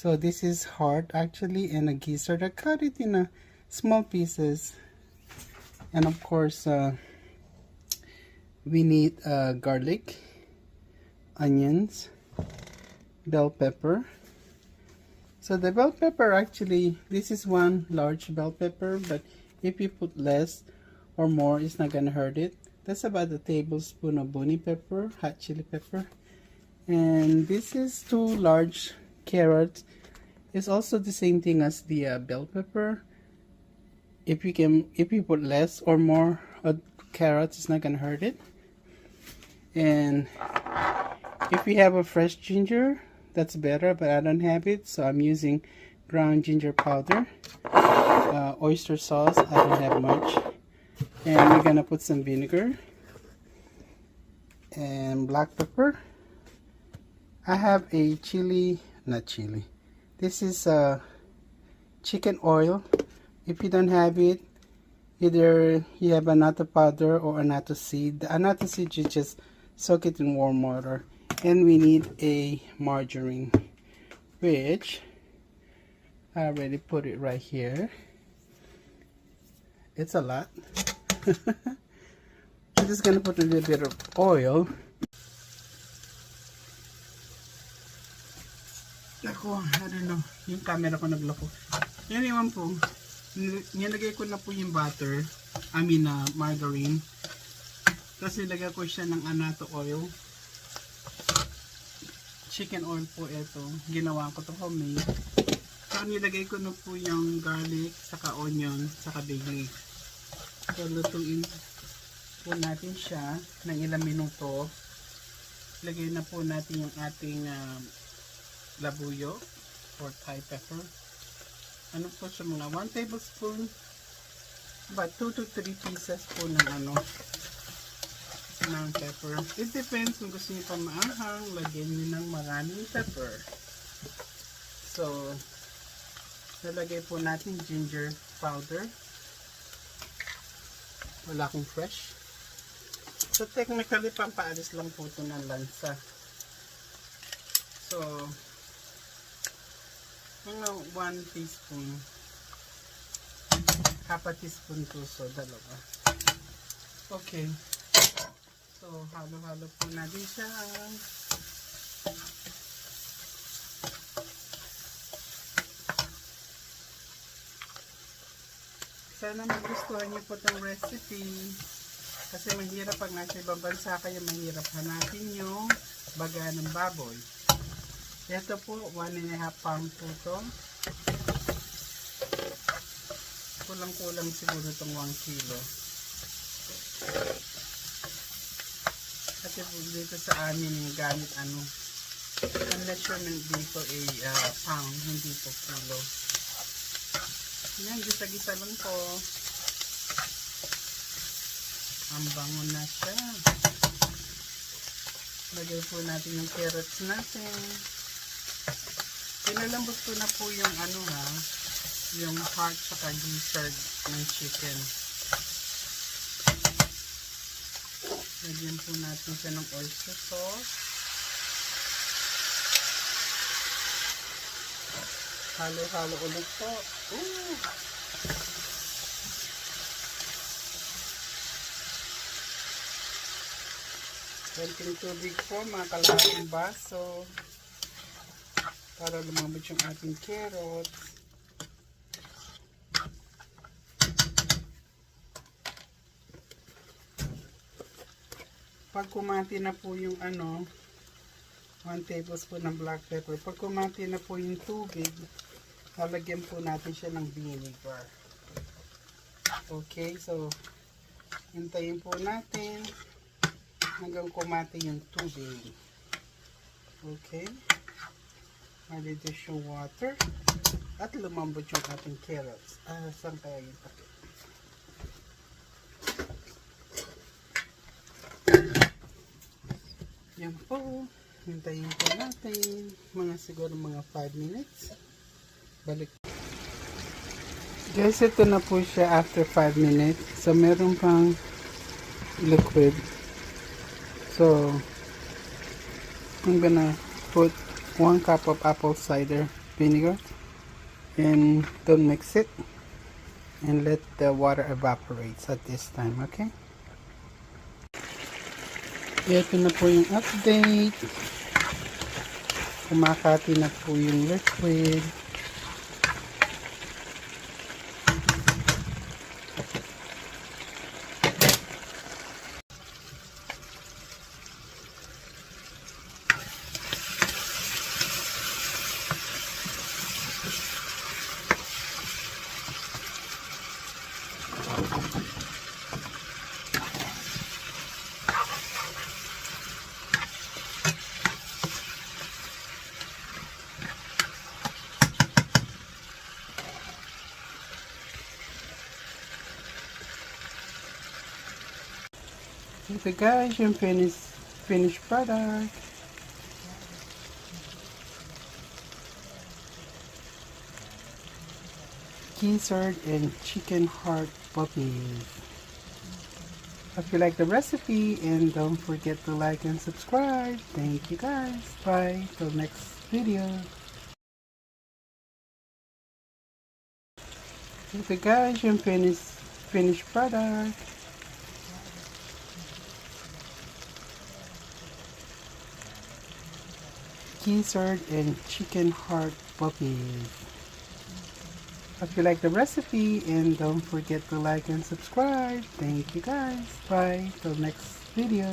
So this is heart actually, and a gizzard. I cut it in small pieces. And of course, we need garlic, onions, bell pepper. So the bell pepper actually, this is one large bell pepper, but if you put less or more, it's not gonna hurt it. That's about a tablespoon of boni pepper, hot chili pepper. And this is 2 large carrots. It's also the same thing as the bell pepper. If you put less or more carrots, it's not gonna hurt it. And if you have a fresh ginger, that's better, but I don't have it, so I'm using ground ginger powder. Oyster sauce, I don't have much. And we're gonna put some vinegar and black pepper. I have a this is chicken oil. If you don't have it, either you have annatto powder or annatto seed. The annatto seed, you just soak it in warm water. And we need a margarine, which I already put it right here. It's a lot. I'm just gonna put a little bit of oil. Ako, I don't know, yung camera ko nagloko. Yan naman po, nilagay ko na po yung butter, margarine. Tapos nilagay ko siya ng annatto oil. Chicken oil po ito. Ginawa ko to homemade. So nilagay ko na po yung garlic, saka onion, saka bay leaf. So lutuin po natin siya ng ilang minuto. Lagay na po natin yung ating labuyo or Thai pepper. Ano po siya, mga 1 tablespoon, about 2 to 3 pieces po ng ng pepper. It depends kung gusto niyo pa maanghang, lagyan niyo ng maraming pepper. So nalagay po natin ginger powder. Wala akong fresh. So technically pampaalis lang po ito ng lansa. So mga 1 teaspoon, half a teaspoon po, so dalawa. Okay, so halo-halo po natin siya. Sana magustuhan niyo po itong recipe, kasi mahirap pag nasa ibang bansa kayo, mahirap hanapin yung baga ng baboy. Ito po, 1.5 pound po ito. Kulang-kulang siguro itong 1 kilo. Kasi po dito sa amin, gamit ang measurement dito ay pound, hindi po kilo. Yan, gisa-gisa lang po. Ang bango na siya. Lagay po natin yung carrots natin. Pinalambot ko na po yung yung heart saka gizzard ng chicken. Lagyan po natin siya ng oyster sauce. Halo-halo ulit po. Konting tubig po, mga kalahating baso, para lumambot yung ating carrots. Pag kumati na po yung 1 tablespoon ng black pepper, pag kumati na po yung tubig, lalagyan po natin siya ng vinegar. Okay, so hintayin po natin hanggang kumati yung tubig. Okay, ma-reduce yung water at lumambot yung ating carrots. Saan kaya yung pakit? Yan po, hintayin po natin siguro mga 5 minutes. Balik. Guys, ito na po siya after 5 minutes. So meron pang liquid. So I'm gonna put 1 cup of apple cider vinegar, and don't mix it, and let the water evaporate at this time. Okay, ito na po yung update. Kumakati na po yung liquid. Ito guys, yung finished product. Gizzard and chicken heart puppies. Hope you like the recipe, and don't forget to like and subscribe. Thank you guys. Bye. Till next video. Ito guys, yung finished product. Gizzard and chicken heart puppies. Hope you like the recipe, and don't forget to like and subscribe. Thank you guys. Bye. Till next video.